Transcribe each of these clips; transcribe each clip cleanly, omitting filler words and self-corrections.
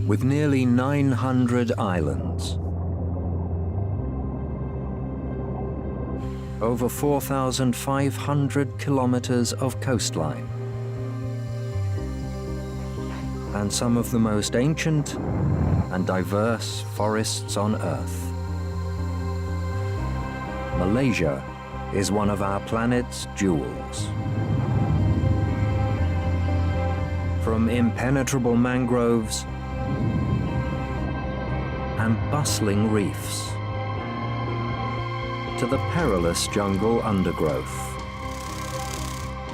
with nearly 900 islands. Over 4,500 kilometers of coastline, and some of the most ancient and diverse forests on Earth. Malaysia is one of our planet's jewels. From impenetrable mangroves and bustling reefs to the perilous jungle undergrowth,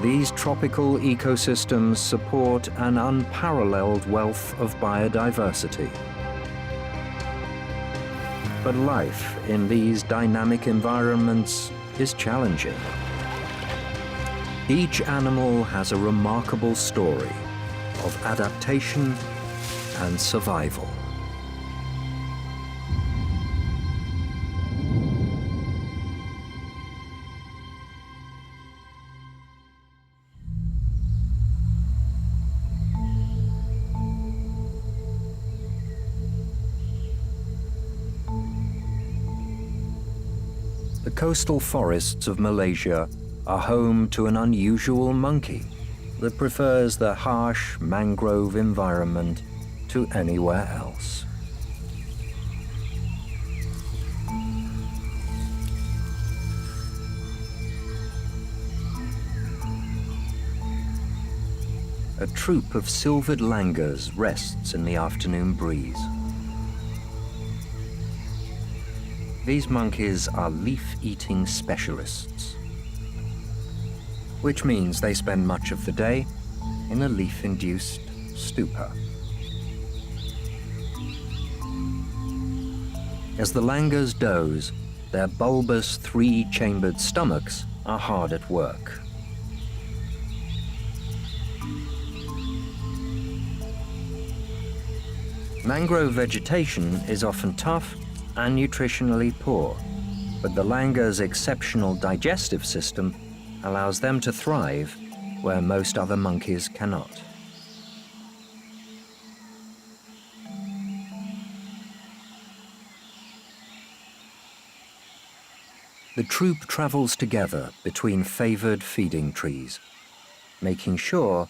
these tropical ecosystems support an unparalleled wealth of biodiversity. But life in these dynamic environments is challenging. Each animal has a remarkable story of adaptation and survival. The coastal forests of Malaysia are home to an unusual monkey that prefers the harsh mangrove environment to anywhere else. A troop of silvered langurs rests in the afternoon breeze. These monkeys are leaf-eating specialists, which means they spend much of the day in a leaf-induced stupor. As the langurs doze, their bulbous three-chambered stomachs are hard at work. Mangrove vegetation is often tough and nutritionally poor, but the langurs' exceptional digestive system allows them to thrive where most other monkeys cannot. The troop travels together between favored feeding trees, making sure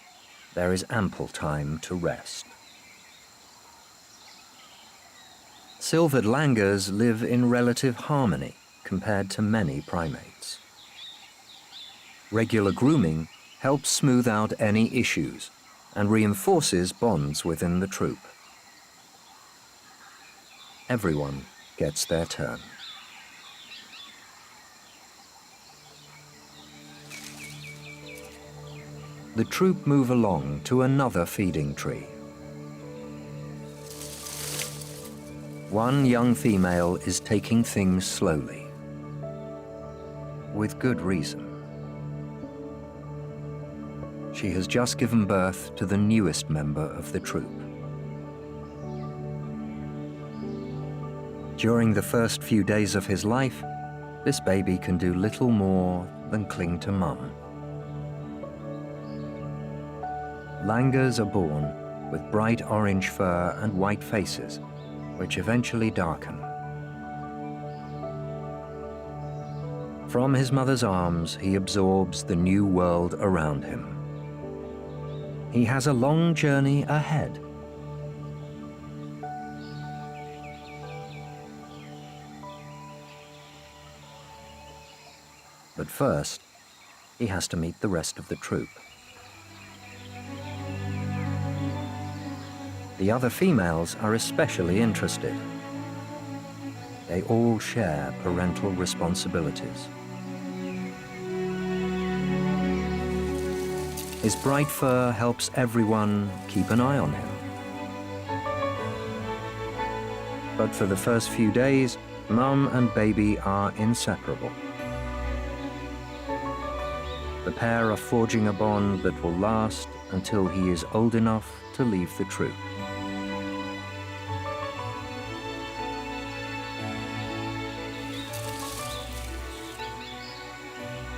there is ample time to rest. Silvered langurs live in relative harmony compared to many primates. Regular grooming helps smooth out any issues and reinforces bonds within the troop. Everyone gets their turn. The troop move along to another feeding tree. One young female is taking things slowly, with good reason. She has just given birth to the newest member of the troop. During the first few days of his life, this baby can do little more than cling to mum. Langurs are born with bright orange fur and white faces, which eventually darken. From his mother's arms, he absorbs the new world around him. He has a long journey ahead. But first, he has to meet the rest of the troop. The other females are especially interested. They all share parental responsibilities. His bright fur helps everyone keep an eye on him. But for the first few days, mum and baby are inseparable. The pair are forging a bond that will last until he is old enough to leave the troop.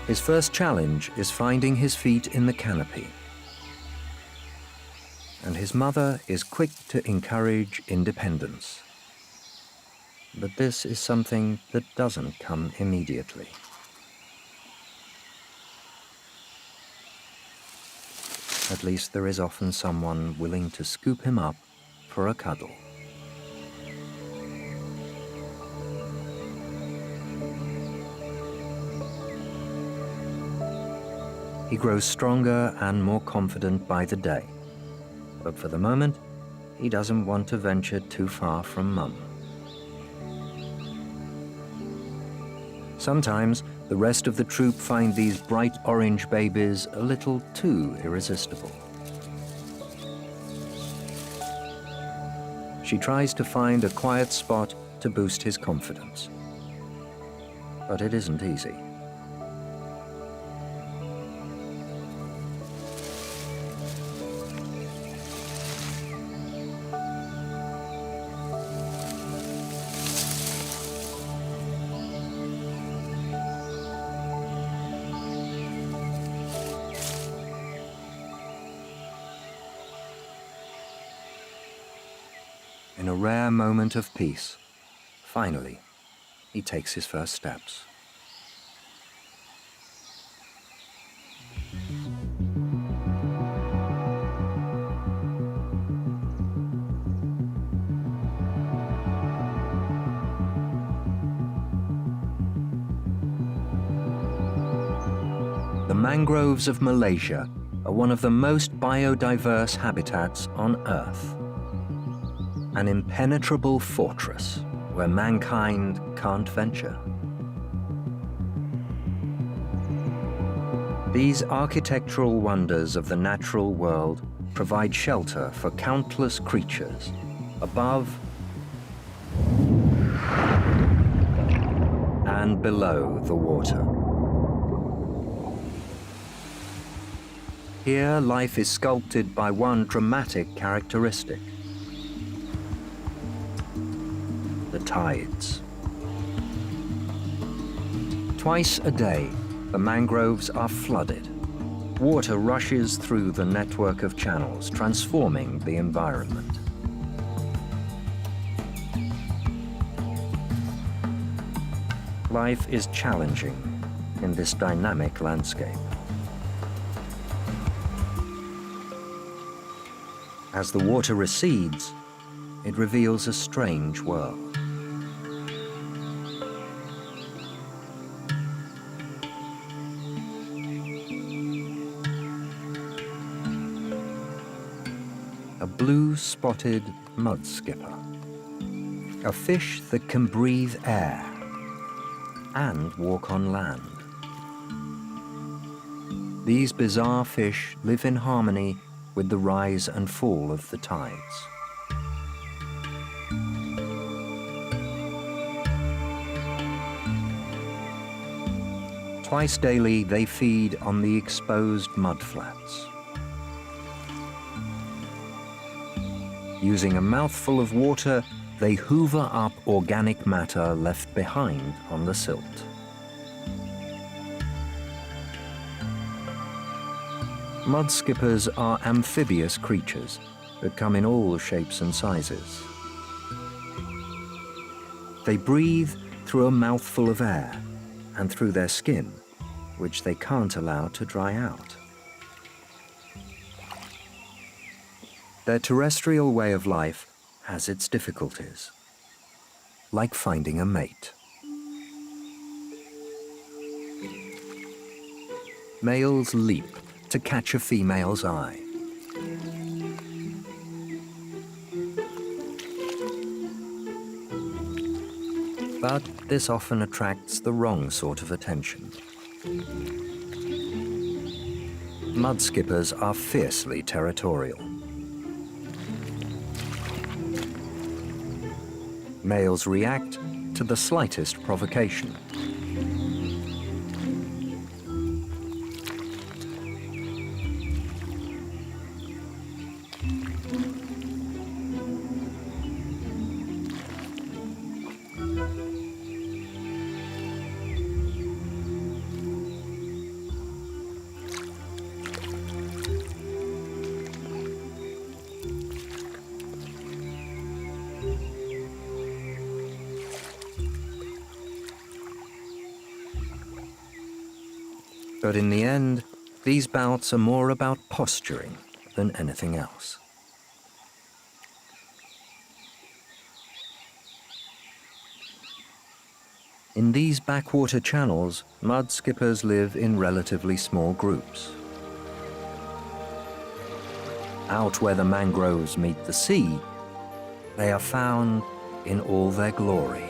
His first challenge is finding his feet in the canopy. and his mother is quick to encourage independence. But this is something that doesn't come immediately. At least there is often someone willing to scoop him up for a cuddle. He grows stronger and more confident by the day, but for the moment, he doesn't want to venture too far from Mum. Sometimes, the rest of the troop find these bright orange babies a little too irresistible. She tries to find a quiet spot to boost his confidence, but it isn't easy. In a rare moment of peace, finally, he takes his first steps. The mangroves of Malaysia are one of the most biodiverse habitats on Earth. An impenetrable fortress where mankind can't venture. These architectural wonders of the natural world provide shelter for countless creatures above and below the water. Here, life is sculpted by one dramatic characteristic: the tides. Twice a day, the mangroves are flooded. Water rushes through the network of channels, transforming the environment. Life is challenging in this dynamic landscape. As the water recedes, it reveals a strange world. A blue-spotted mudskipper, a fish that can breathe air and walk on land. These bizarre fish live in harmony with the rise and fall of the tides. Twice daily, they feed on the exposed mudflats. Using a mouthful of water, they hoover up organic matter left behind on the silt. Mudskippers are amphibious creatures that come in all shapes and sizes. They breathe through a mouthful of air and through their skin, which they can't allow to dry out. Their terrestrial way of life has its difficulties, like finding a mate. Males leap to catch a female's eye. But this often attracts the wrong sort of attention. Mudskippers are fiercely territorial. Males react to the slightest provocation. But in the end, these bouts are more about posturing than anything else. In these backwater channels, mudskippers live in relatively small groups. Out where the mangroves meet the sea, they are found in all their glory.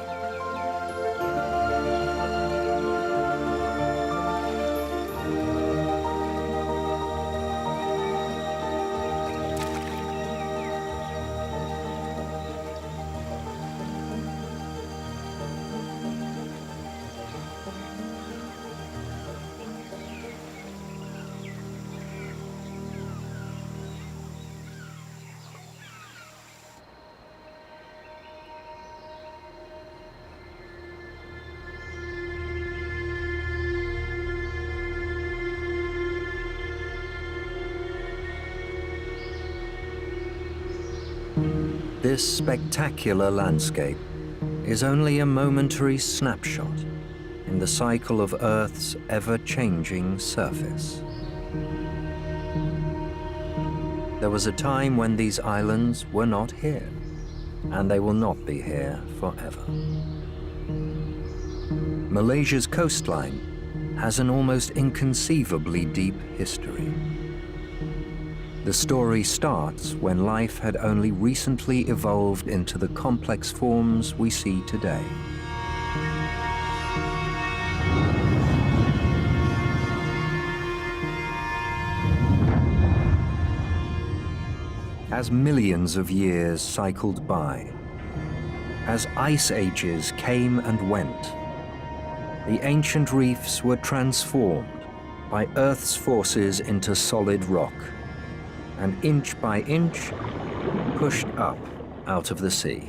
This spectacular landscape is only a momentary snapshot in the cycle of Earth's ever-changing surface. There was a time when these islands were not here, and they will not be here forever. Malaysia's coastline has an almost inconceivably deep history. The story starts when life had only recently evolved into the complex forms we see today. As millions of years cycled by, as ice ages came and went, the ancient reefs were transformed by Earth's forces into solid rock, and inch by inch, pushed up out of the sea.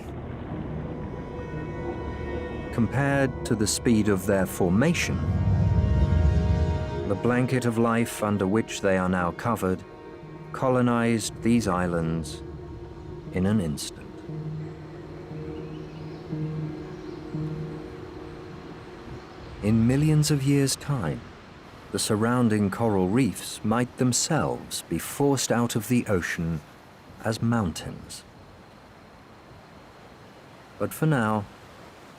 Compared to the speed of their formation, the blanket of life under which they are now covered colonized these islands in an instant. In millions of years' time, the surrounding coral reefs might themselves be forced out of the ocean as mountains. But for now,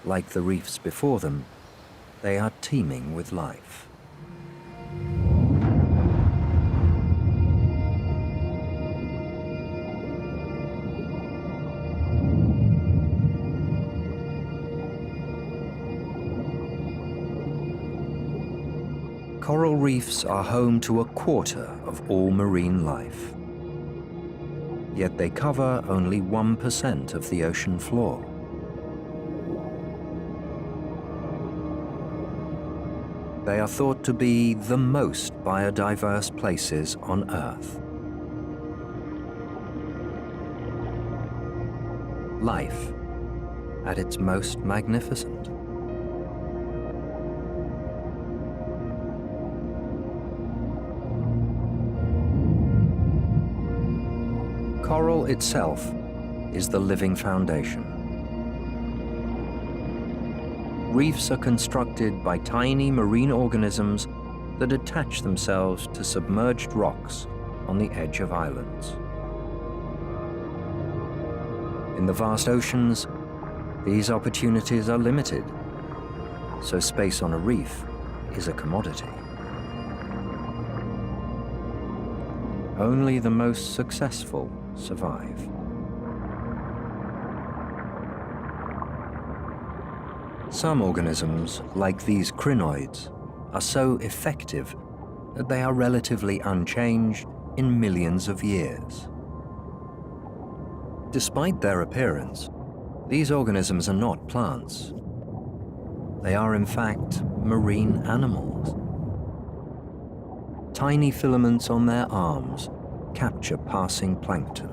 like the reefs before them, they are teeming with life. Coral reefs are home to a quarter of all marine life. Yet they cover only 1% of the ocean floor. They are thought to be the most biodiverse places on Earth. Life at its most magnificent. Coral itself is the living foundation. Reefs are constructed by tiny marine organisms that attach themselves to submerged rocks on the edge of islands. In the vast oceans, these opportunities are limited, so space on a reef is a commodity. Only the most successful survive. Some organisms, like these crinoids, are so effective that they are relatively unchanged in millions of years. Despite their appearance, these organisms are not plants. They are, in fact, marine animals. Tiny filaments on their arms capture passing plankton.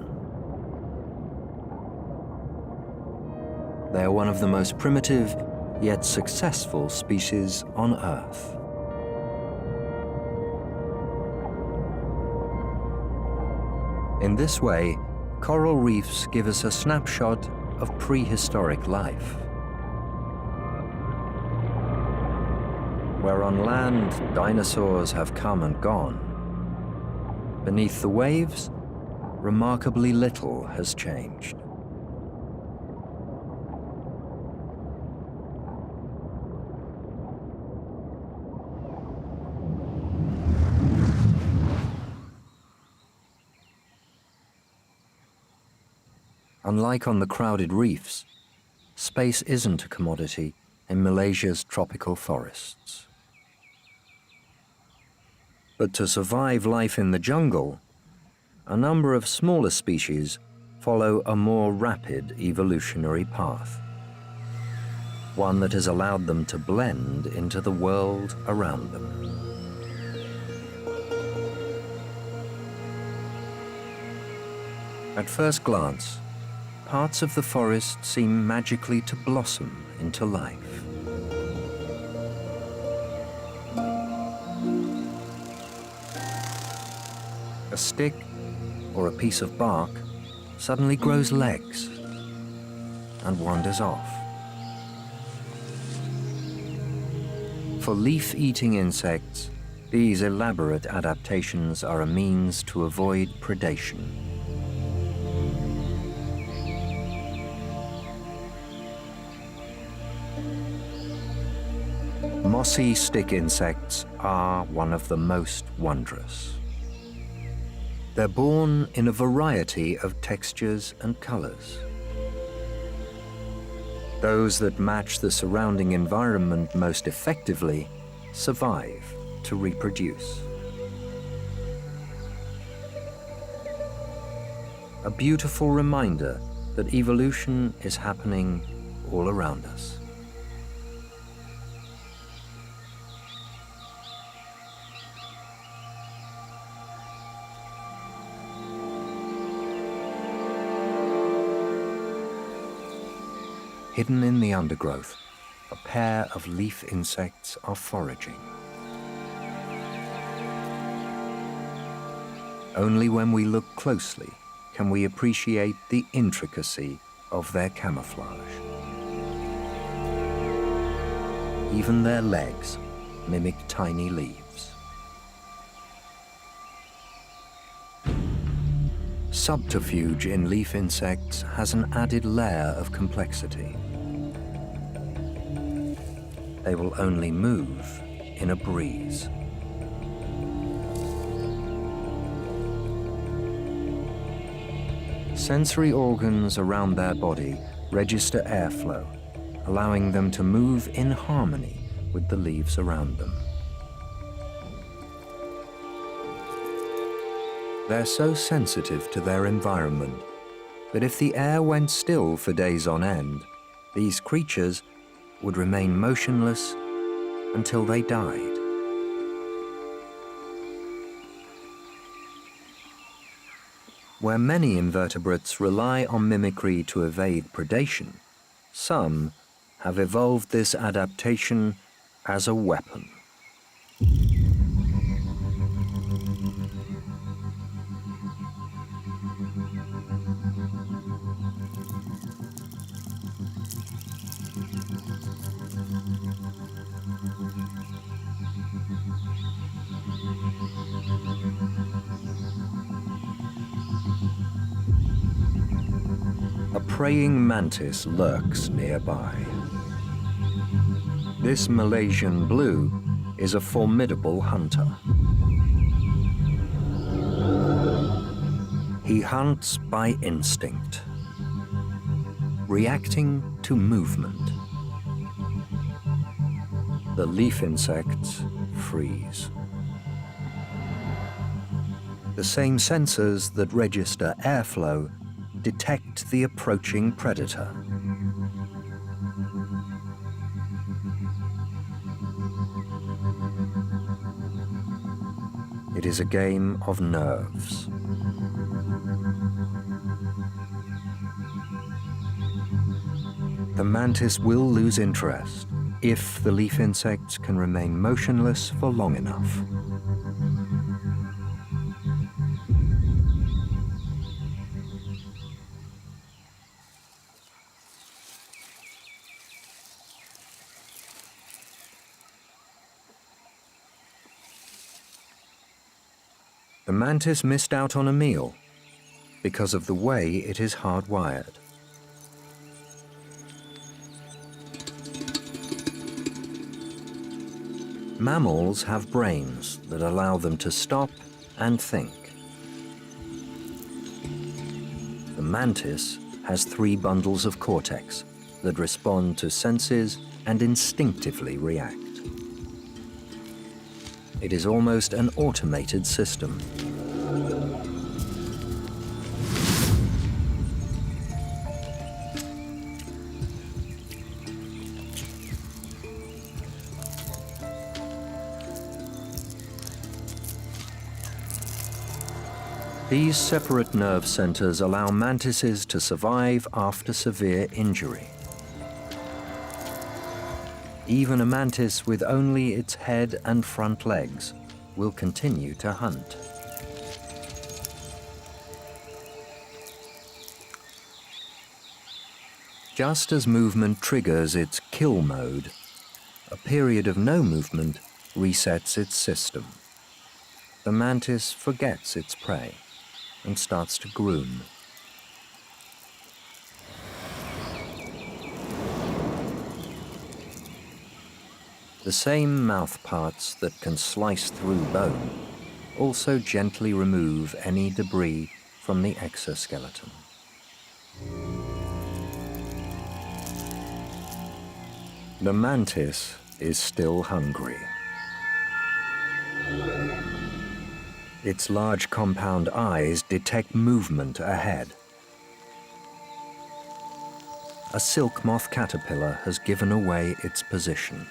They are one of the most primitive yet successful species on Earth. In this way, coral reefs give us a snapshot of prehistoric life. Where on land dinosaurs have come and gone, beneath the waves, remarkably little has changed. Unlike on the crowded reefs, space isn't a commodity in Malaysia's tropical forests. But to survive life in the jungle, a number of smaller species follow a more rapid evolutionary path, one that has allowed them to blend into the world around them. At first glance, parts of the forest seem magically to blossom into life. A stick or a piece of bark suddenly grows legs and wanders off. For leaf-eating insects, these elaborate adaptations are a means to avoid predation. Mossy stick insects are one of the most wondrous. They're born in a variety of textures and colors. Those that match the surrounding environment most effectively survive to reproduce. A beautiful reminder that evolution is happening all around us. Hidden in the undergrowth, a pair of leaf insects are foraging. Only when we look closely can we appreciate the intricacy of their camouflage. Even their legs mimic tiny leaves. Subterfuge in leaf insects has an added layer of complexity. They will only move in a breeze. Sensory organs around their body register airflow, allowing them to move in harmony with the leaves around them. They're so sensitive to their environment that if the air went still for days on end, these creatures would remain motionless until they died. Where many invertebrates rely on mimicry to evade predation, some have evolved this adaptation as a weapon. A praying mantis lurks nearby. This Malaysian blue is a formidable hunter. He hunts by instinct, reacting to movement. The leaf insects freeze. The same sensors that register airflow detect the approaching predator. It is a game of nerves. The mantis will lose interest if the leaf insects can remain motionless for long enough. The mantis missed out on a meal because of the way it is hardwired. Mammals have brains that allow them to stop and think. The mantis has 3 bundles of cortex that respond to senses and instinctively react. It is almost an automated system. These separate nerve centers allow mantises to survive after severe injury. Even a mantis with only its head and front legs will continue to hunt. Just as movement triggers its kill mode, a period of no movement resets its system. The mantis forgets its prey and starts to groom. The same mouth parts that can slice through bone also gently remove any debris from the exoskeleton. The mantis is still hungry. Its large compound eyes detect movement ahead. A silk moth caterpillar has given away its position.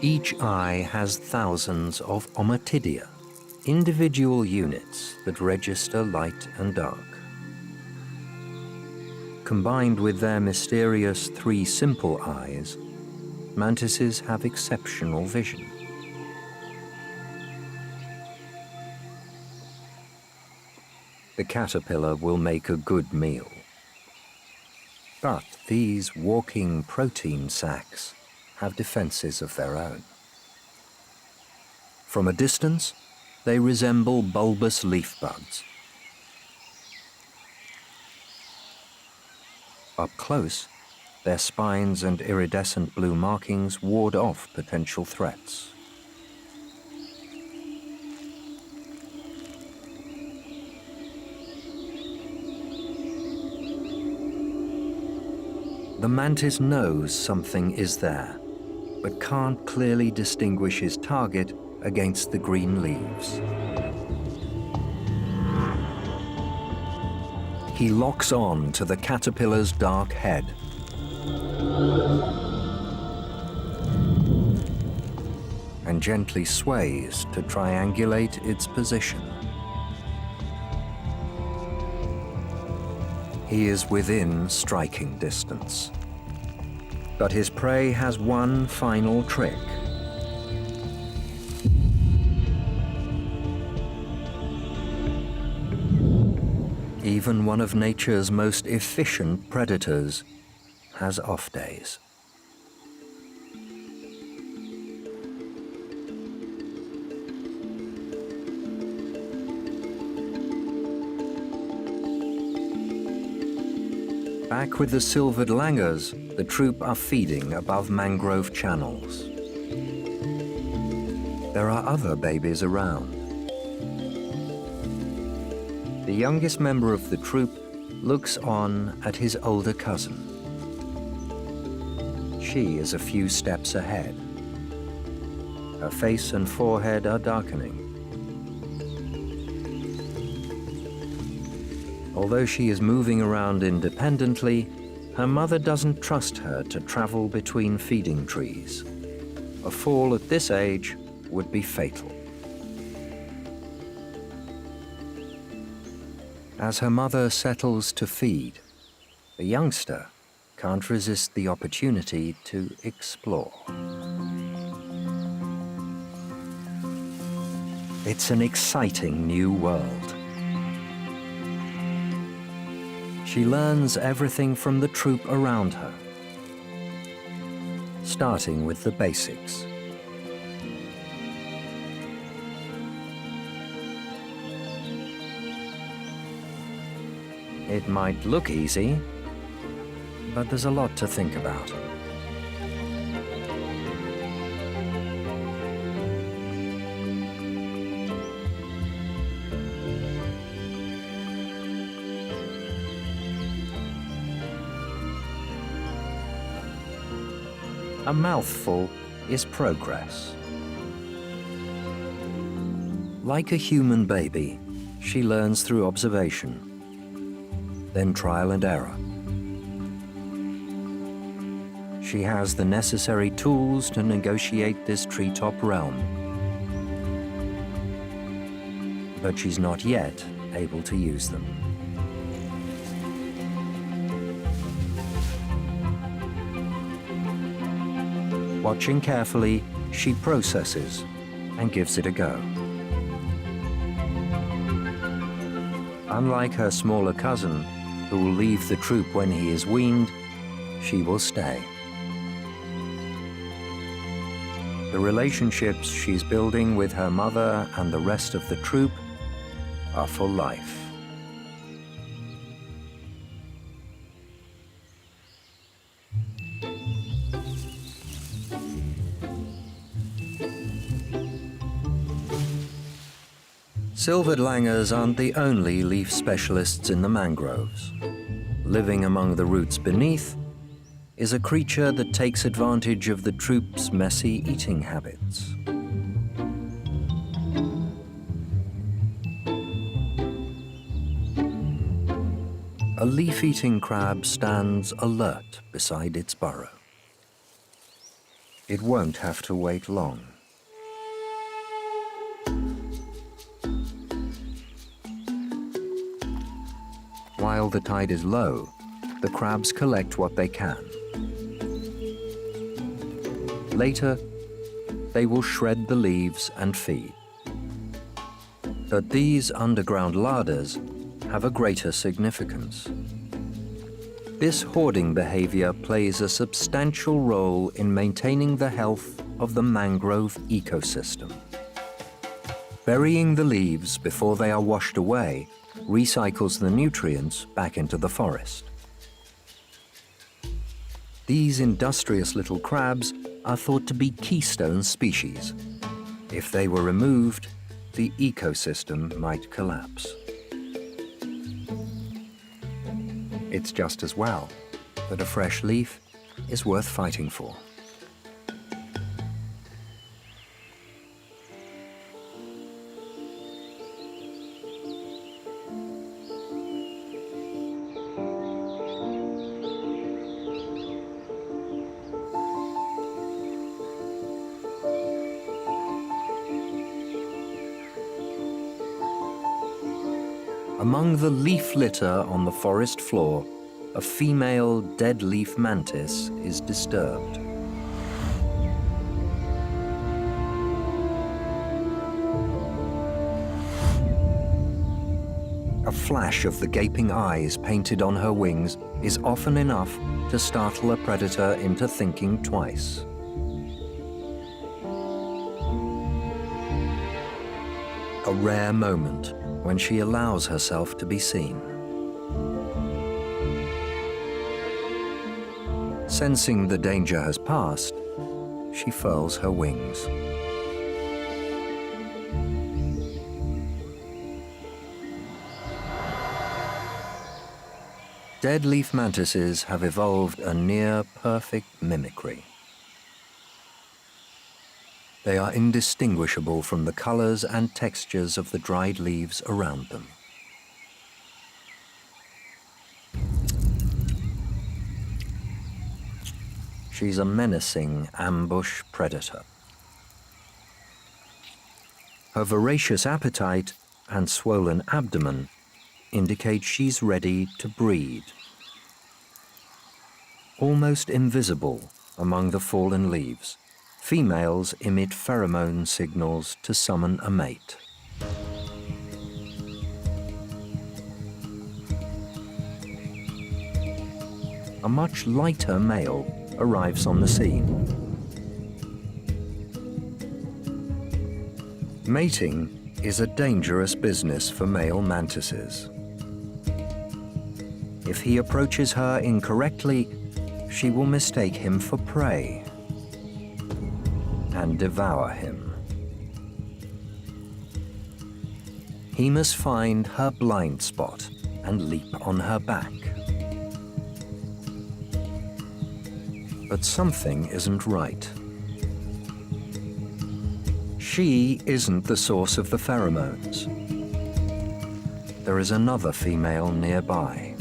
Each eye has thousands of ommatidia, individual units that register light and dark. Combined with their mysterious 3 simple eyes, mantises have exceptional vision. The caterpillar will make a good meal. But these walking protein sacs have defenses of their own. From a distance, they resemble bulbous leaf buds. Up close, their spines and iridescent blue markings ward off potential threats. The mantis knows something is there, but can't clearly distinguish his target against the green leaves. He locks on to the caterpillar's dark head. And gently sways to triangulate its position. He is within striking distance. But his prey has one final trick. Even one of nature's most efficient predators has off days. Back with the silvered langurs, the troop are feeding above mangrove channels. There are other babies around. The youngest member of the troop looks on at his older cousin. She is a few steps ahead. Her face and forehead are darkening. Although she is moving around independently, her mother doesn't trust her to travel between feeding trees. A fall at this age would be fatal. As her mother settles to feed, the youngster can't resist the opportunity to explore. It's an exciting new world. She learns everything from the troop around her, starting with the basics. It might look easy, but there's a lot to think about. A mouthful is progress. Like a human baby, she learns through observation, then trial and error. She has the necessary tools to negotiate this treetop realm, but she's not yet able to use them. Watching carefully, she processes and gives it a go. Unlike her smaller cousin, who will leave the troop when he is weaned, she will stay. The relationships she's building with her mother and the rest of the troop are for life. Silvered langurs aren't the only leaf specialists in the mangroves. Living among the roots beneath is a creature that takes advantage of the troop's messy eating habits. A leaf-eating crab stands alert beside its burrow. It won't have to wait long. While the tide is low, the crabs collect what they can. Later, they will shred the leaves and feed. But these underground larders have a greater significance. This hoarding behavior plays a substantial role in maintaining the health of the mangrove ecosystem. Burying the leaves before they are washed away recycles the nutrients back into the forest. These industrious little crabs are thought to be keystone species. If they were removed, the ecosystem might collapse. It's just as well that a fresh leaf is worth fighting for. Among the leaf litter on the forest floor, a female dead leaf mantis is disturbed. A flash of the gaping eyes painted on her wings is often enough to startle a predator into thinking twice. A rare moment when she allows herself to be seen. Sensing the danger has passed, she furls her wings. Dead leaf mantises have evolved a near-perfect mimicry. They are indistinguishable from the colors and textures of the dried leaves around them. She's a menacing ambush predator. Her voracious appetite and swollen abdomen indicate she's ready to breed. Almost invisible among the fallen leaves, females emit pheromone signals to summon a mate. A much lighter male arrives on the scene. Mating is a dangerous business for male mantises. If he approaches her incorrectly, she will mistake him for prey and devour him. He must find her blind spot and leap on her back. But something isn't right. She isn't the source of the pheromones. There is another female nearby,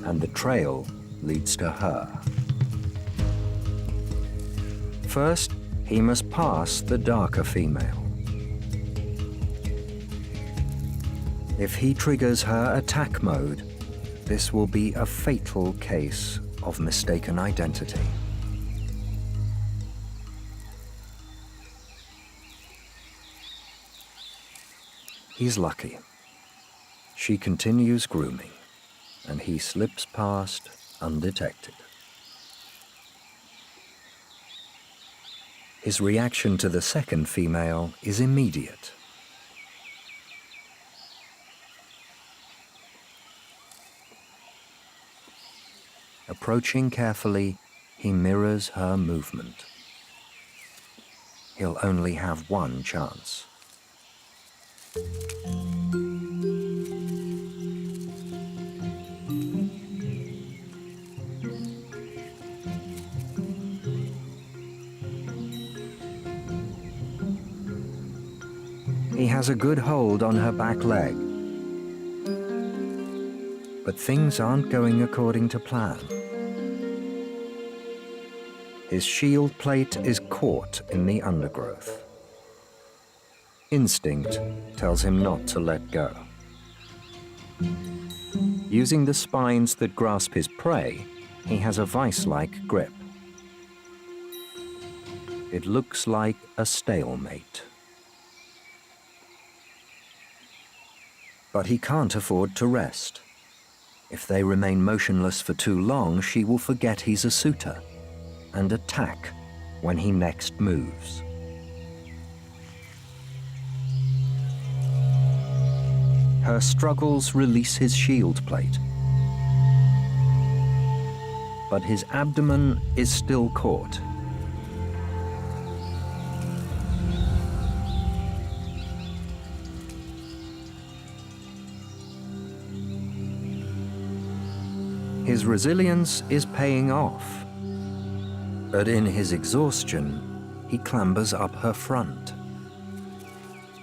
and the trail leads to her. First, he must pass the darker female. If he triggers her attack mode, this will be a fatal case of mistaken identity. He's lucky. She continues grooming, and he slips past undetected. His reaction to the second female is immediate. Approaching carefully, he mirrors her movement. He'll only have one chance. He has a good hold on her back leg. But things aren't going according to plan. His shield plate is caught in the undergrowth. Instinct tells him not to let go. Using the spines that grasp his prey, he has a vice-like grip. It looks like a stalemate. But he can't afford to rest. If they remain motionless for too long, she will forget he's a suitor and attack when he next moves. Her struggles release his shield plate, but his abdomen is still caught. His resilience is paying off, but in his exhaustion, he clambers up her front.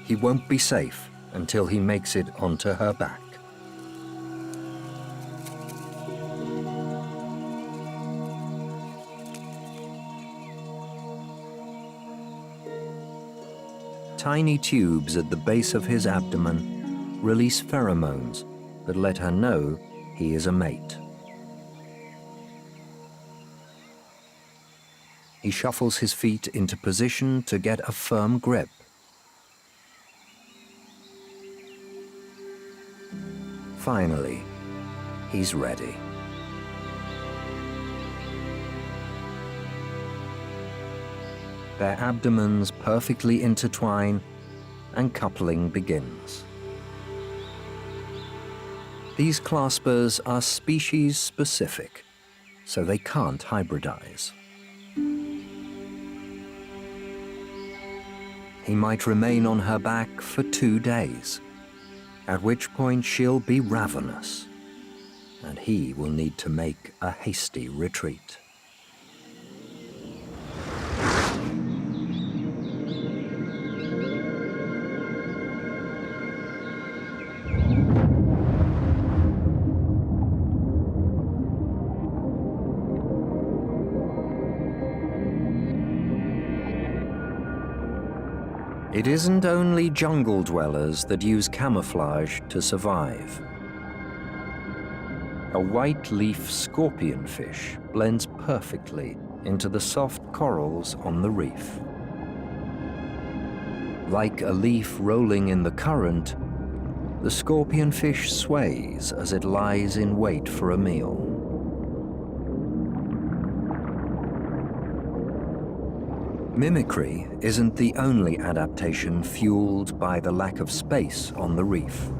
He won't be safe until he makes it onto her back. Tiny tubes at the base of his abdomen release pheromones that let her know he is a mate. He shuffles his feet into position to get a firm grip. Finally, he's ready. Their abdomens perfectly intertwine and coupling begins. These claspers are species-specific, so they can't hybridize. He might remain on her back for 2 days, at which point she'll be ravenous, and he will need to make a hasty retreat. It isn't only jungle dwellers that use camouflage to survive. A white-leaf scorpionfish blends perfectly into the soft corals on the reef. Like a leaf rolling in the current, the scorpionfish sways as it lies in wait for a meal. Mimicry isn't the only adaptation fueled by the lack of space on the reef.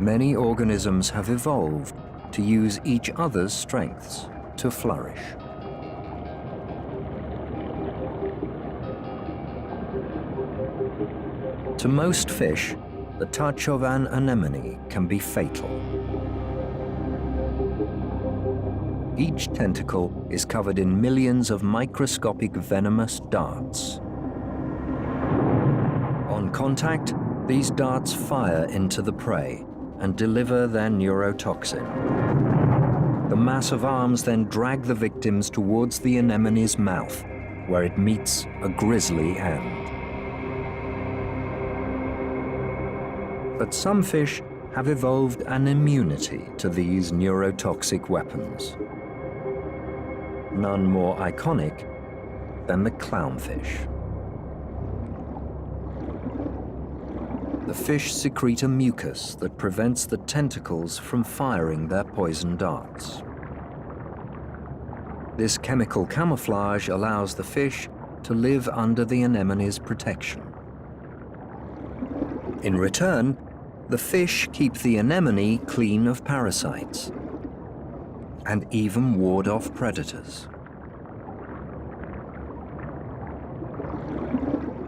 Many organisms have evolved to use each other's strengths to flourish. To most fish, the touch of an anemone can be fatal. Each tentacle is covered in millions of microscopic venomous darts. On contact, these darts fire into the prey and deliver their neurotoxin. The mass of arms then drag the victims towards the anemone's mouth, where it meets a grisly end. But some fish have evolved an immunity to these neurotoxic weapons. None more iconic than the clownfish. The fish secrete a mucus that prevents the tentacles from firing their poison darts. This chemical camouflage allows the fish to live under the anemone's protection. In return, the fish keep the anemone clean of parasites and even ward off predators.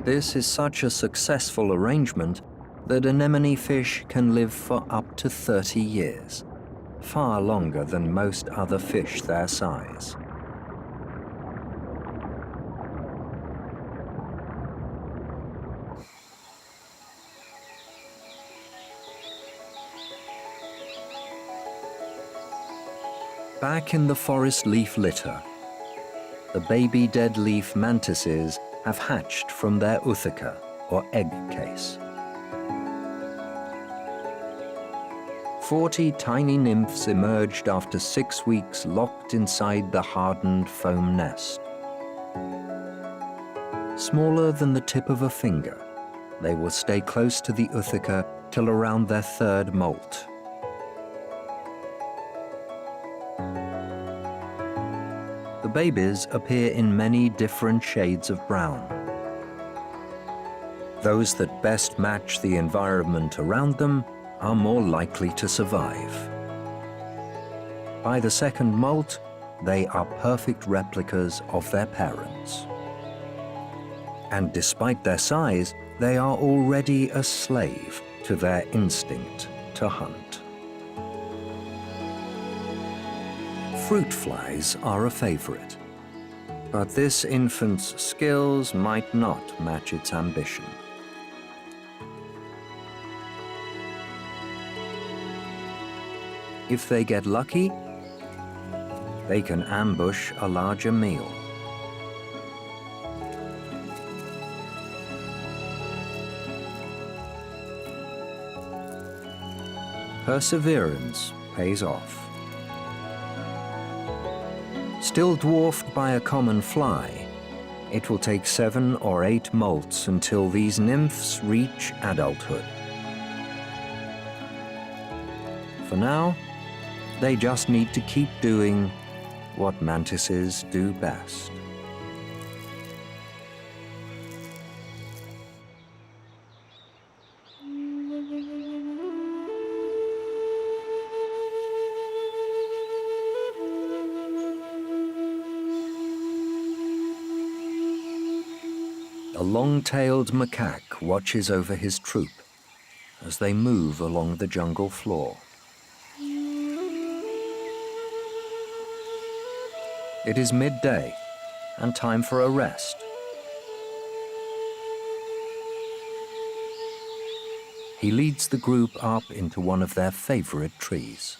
This is such a successful arrangement that anemone fish can live for up to 30 years, far longer than most other fish their size. Back in the forest leaf litter, the baby dead leaf mantises have hatched from their ootheca, or egg case. 40 tiny nymphs emerged after 6 weeks locked inside the hardened foam nest. Smaller than the tip of a finger, they will stay close to the ootheca till around their 3rd molt. The babies appear in many different shades of brown. Those that best match the environment around them are more likely to survive. By the 2nd molt, they are perfect replicas of their parents. And despite their size, they are already a slave to their instinct to hunt. Fruit flies are a favorite, but this infant's skills might not match its ambition. If they get lucky, they can ambush a larger meal. Perseverance pays off. Still dwarfed by a common fly, it will take 7 or 8 molts until these nymphs reach adulthood. For now, they just need to keep doing what mantises do best. A long-tailed macaque watches over his troop as they move along the jungle floor. It is midday and time for a rest. He leads the group up into one of their favorite trees.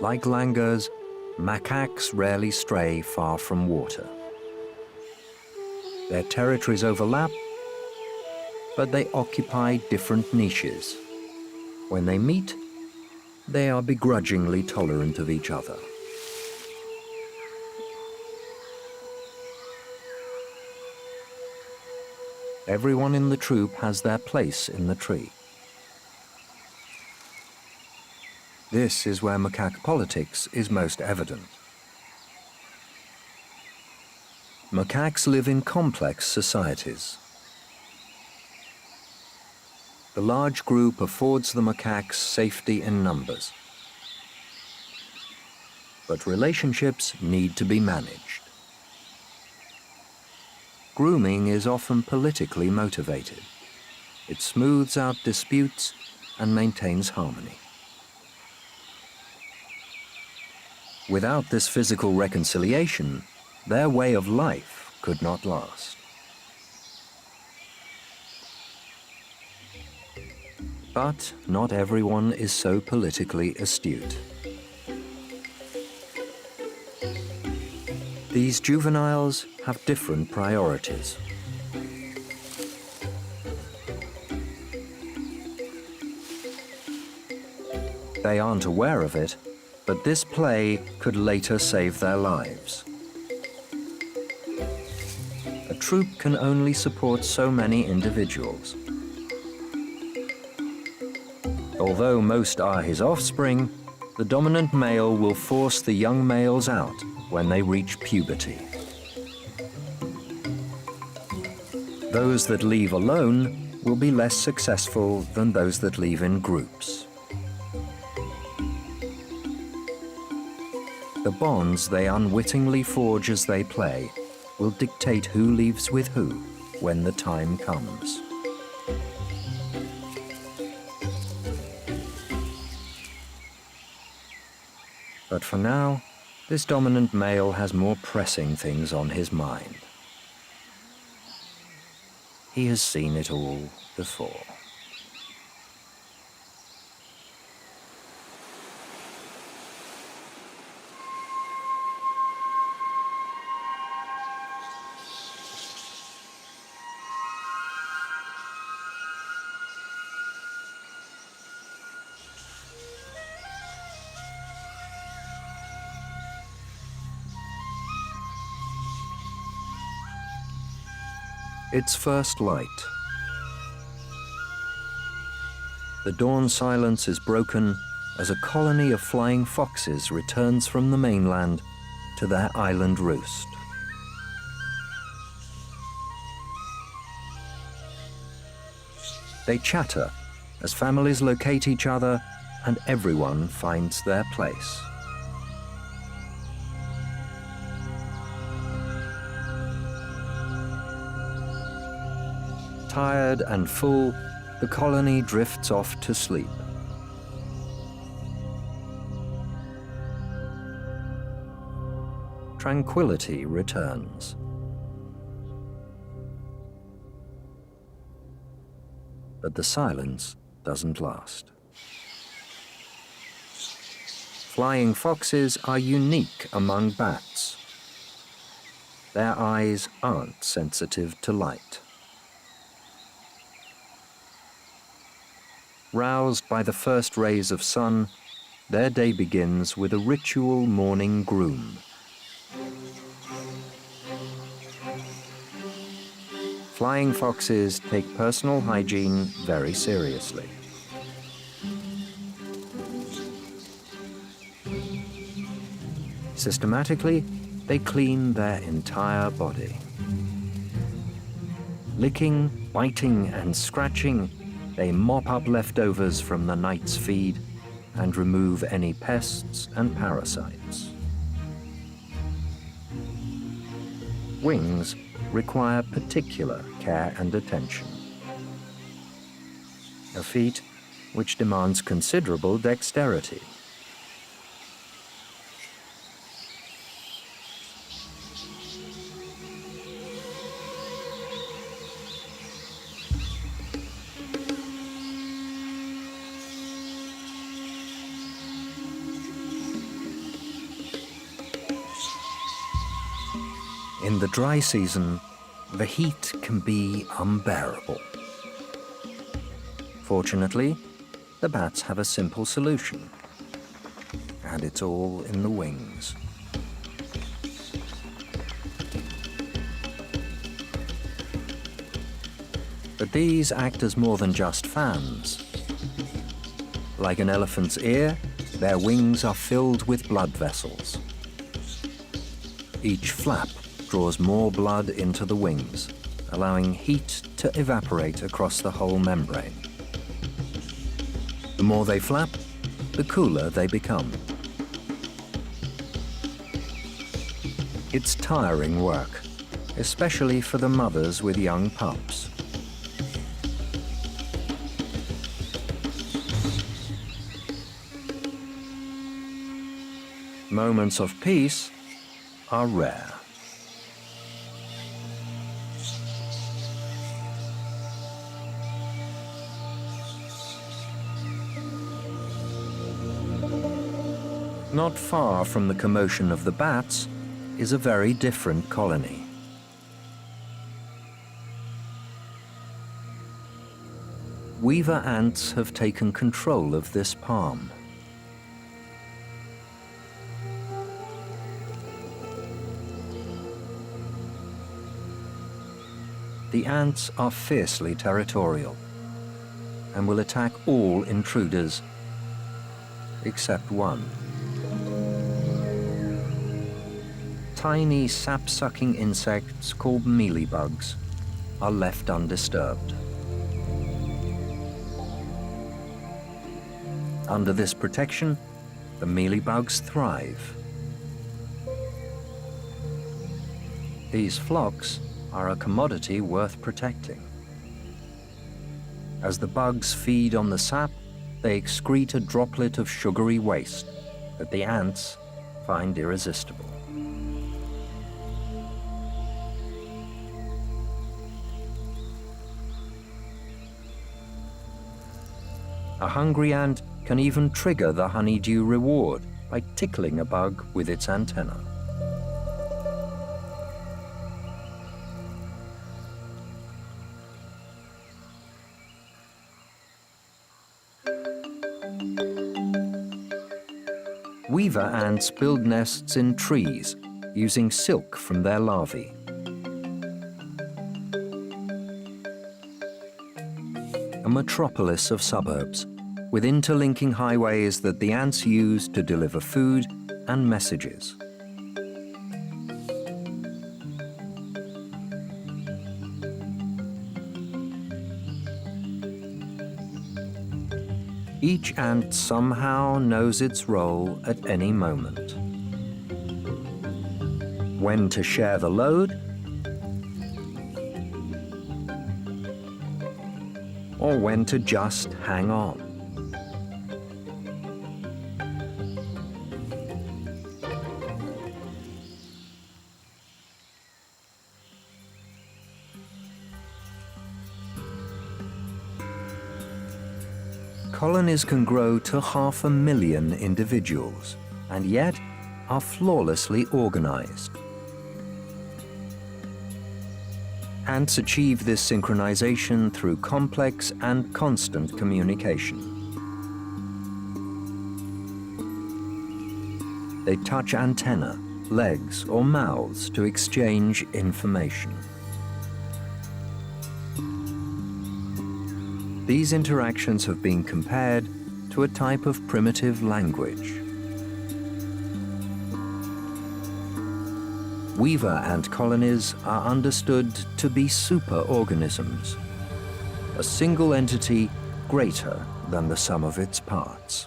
Like langurs, macaques rarely stray far from water. Their territories overlap, but they occupy different niches. When they meet, they are begrudgingly tolerant of each other. Everyone in the troop has their place in the tree. This is where macaque politics is most evident. Macaques live in complex societies. The large group affords the macaques safety in numbers. But relationships need to be managed. Grooming is often politically motivated. It smooths out disputes and maintains harmony. Without this physical reconciliation, their way of life could not last. But not everyone is so politically astute. These juveniles have different priorities. They aren't aware of it, but this play could later save their lives. A troop can only support so many individuals. Although most are his offspring, the dominant male will force the young males out when they reach puberty. Those that leave alone will be less successful than those that leave in groups. The bonds they unwittingly forge as they play will dictate who leaves with who when the time comes. But for now, this dominant male has more pressing things on his mind. He has seen it all before. Its first light. The dawn silence is broken as a colony of flying foxes returns from the mainland to their island roost. They chatter as families locate each other and everyone finds their place. Tired and full, the colony drifts off to sleep. Tranquility returns. But the silence doesn't last. Flying foxes are unique among bats. Their eyes aren't sensitive to light. Roused by the first rays of sun, their day begins with a ritual morning groom. Flying foxes take personal hygiene very seriously. Systematically, they clean their entire body. Licking, biting, and scratching, they mop up leftovers from the night's feed and remove any pests and parasites. Wings require particular care and attention. A feat which demands considerable dexterity. In the dry season, the heat can be unbearable. Fortunately, the bats have a simple solution, and it's all in the wings. But these act as more than just fans. Like an elephant's ear, their wings are filled with blood vessels. Each flap draws more blood into the wings, allowing heat to evaporate across the whole membrane. The more they flap, the cooler they become. It's tiring work, especially for the mothers with young pups. Moments of peace are rare. Not far from the commotion of the bats is a very different colony. Weaver ants have taken control of this palm. The ants are fiercely territorial and will attack all intruders except one. Tiny sap-sucking insects called mealybugs are left undisturbed. Under this protection, the mealybugs thrive. These flocks are a commodity worth protecting. As the bugs feed on the sap, they excrete a droplet of sugary waste that the ants find irresistible. A hungry ant can even trigger the honeydew reward by tickling a bug with its antenna. Weaver ants build nests in trees using silk from their larvae. A metropolis of suburbs with interlinking highways that the ants use to deliver food and messages. Each ant somehow knows its role at any moment. When to share the load, or when to just hang on. Colonies can grow to 500,000 individuals, and yet are flawlessly organized. Ants achieve this synchronization through complex and constant communication. They touch antennae, legs, or mouths to exchange information. These interactions have been compared to a type of primitive language. Weaver ant colonies are understood to be superorganisms, a single entity greater than the sum of its parts.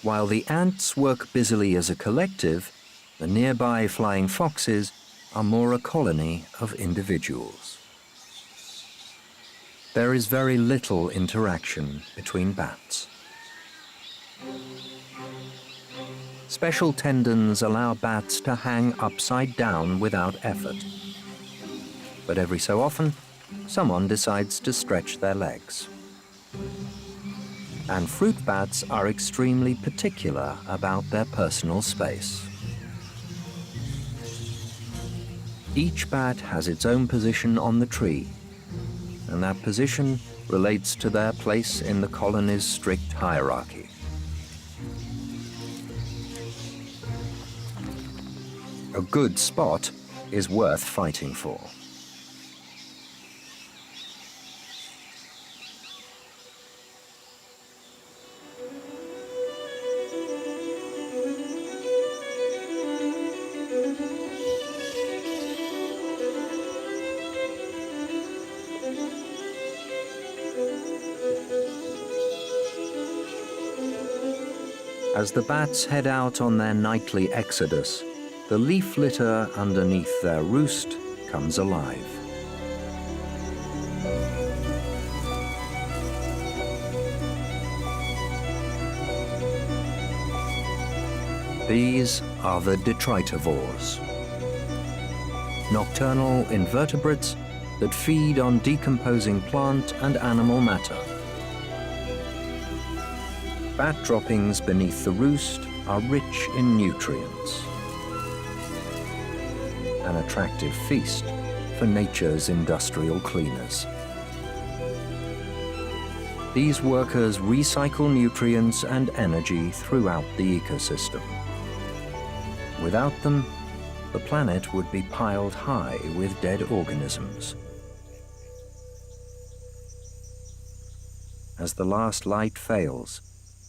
While the ants work busily as a collective, the nearby flying foxes are more a colony of individuals. There is very little interaction between bats. Special tendons allow bats to hang upside down without effort. But every so often, someone decides to stretch their legs. And fruit bats are extremely particular about their personal space. Each bat has its own position on the tree, and that position relates to their place in the colony's strict hierarchy. A good spot is worth fighting for. As the bats head out on their nightly exodus, the leaf litter underneath their roost comes alive. These are the detritivores, nocturnal invertebrates that feed on decomposing plant and animal matter. Bat droppings beneath the roost are rich in nutrients, an attractive feast for nature's industrial cleaners. These workers recycle nutrients and energy throughout the ecosystem. Without them, the planet would be piled high with dead organisms. As the last light fails,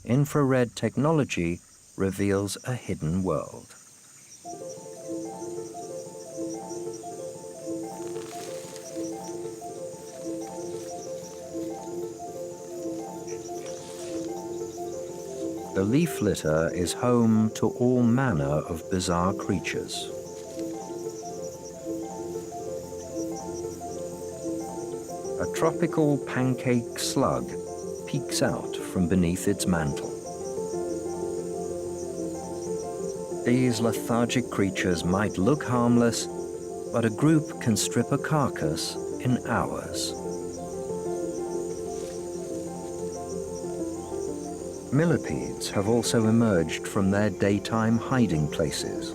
infrared technology reveals a hidden world. The leaf litter is home to all manner of bizarre creatures. A tropical pancake slug peeks out from beneath its mantle. These lethargic creatures might look harmless, but a group can strip a carcass in hours. Millipedes have also emerged from their daytime hiding places.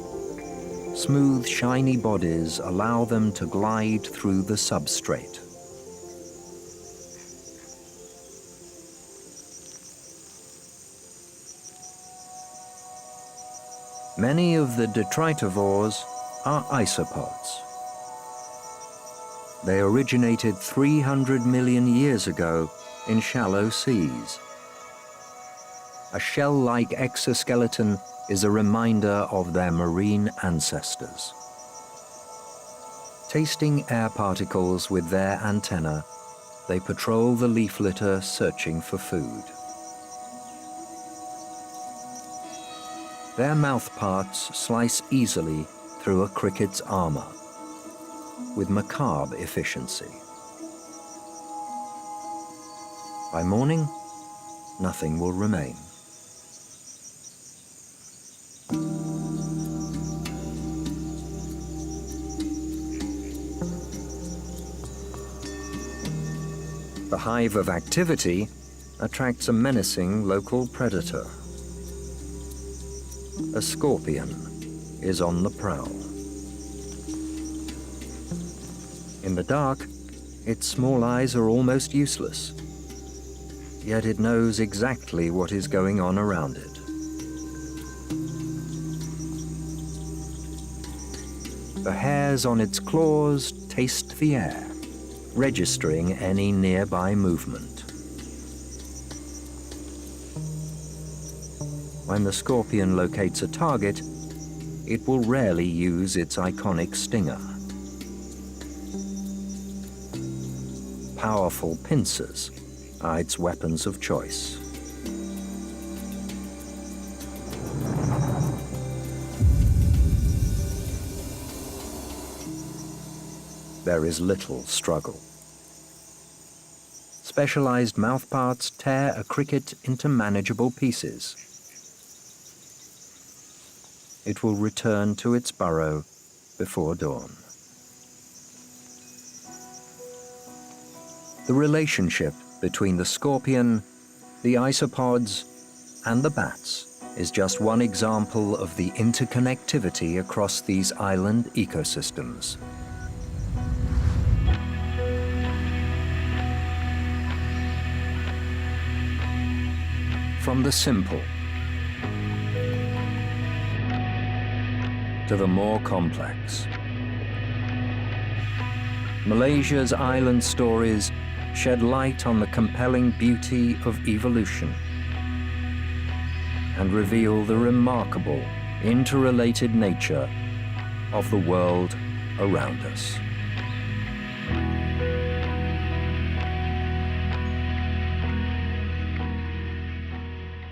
Smooth, shiny bodies allow them to glide through the substrate. Many of the detritivores are isopods. They originated 300 million years ago in shallow seas. A shell-like exoskeleton is a reminder of their marine ancestors. Tasting air particles with their antennae, they patrol the leaf litter searching for food. Their mouth parts slice easily through a cricket's armor, with macabre efficiency. By morning, nothing will remain. The hive of activity attracts a menacing local predator. A scorpion is on the prowl. In the dark, its small eyes are almost useless, yet it knows exactly what is going on around it. The hairs on its claws taste the air, registering any nearby movement. When the scorpion locates a target, it will rarely use its iconic stinger. Powerful pincers are its weapons of choice. There is little struggle. Specialized mouthparts tear a cricket into manageable pieces. It will return to its burrow before dawn. The relationship between the scorpion, the isopods, and the bats is just one example of the interconnectivity across these island ecosystems. From the simple to the more complex, Malaysia's island stories shed light on the compelling beauty of evolution and reveal the remarkable, interrelated nature of the world around us.